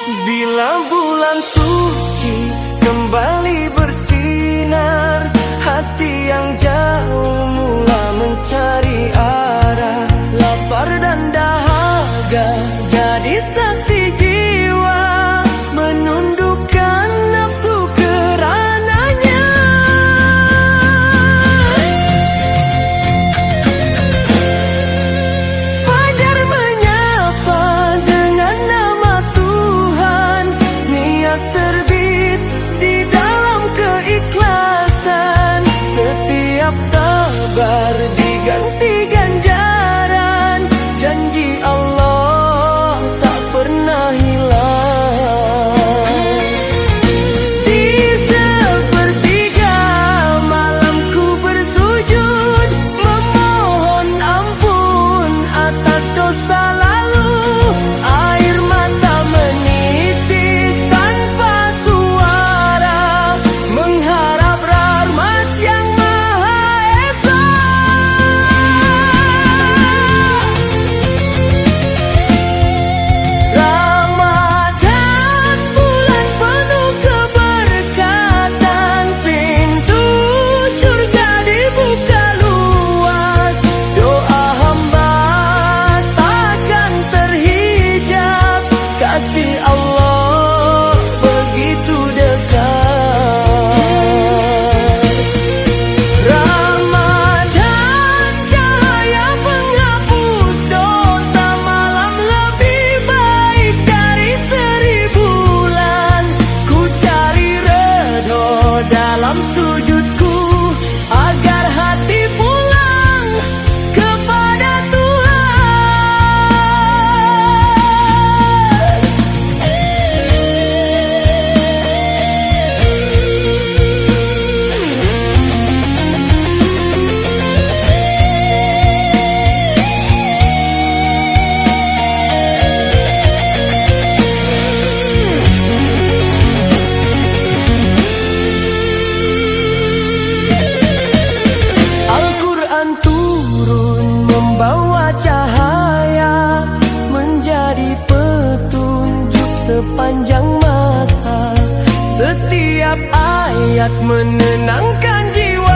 Bila bulan suci kembali bersinar, hati yang jauh mula mencari arah. Lapar dan dahaga jadi saksi jiwa, menundukkan nafsu kerananya. Fajar menyapa dengan nama Tuhan, niat terbit di dalam keikhlasan. Setiap sabar diganti ganjaran, janji Allah tak pernah hilang. Di sepertiga malam ku bersujud, memohon ampun atas dosa lalu. Air mata menitis tanpa suara, mengharap rahmat yang Maha Esa. Ramadan bulan penuh keberkatan, pintu surga dibuka luas. Doa hamba takkan terhijab, kasih Allah begitu dekat. Ramadan cahaya penghapus dosa, malam lebih baik dari 1000 bulan. Ku cari redho dalam sujudku, agar hati pulang kepada Al-Quran turun membawa cahaya, menjadi petunjuk sepanjang masa. Setiap ayat menenangkan jiwa,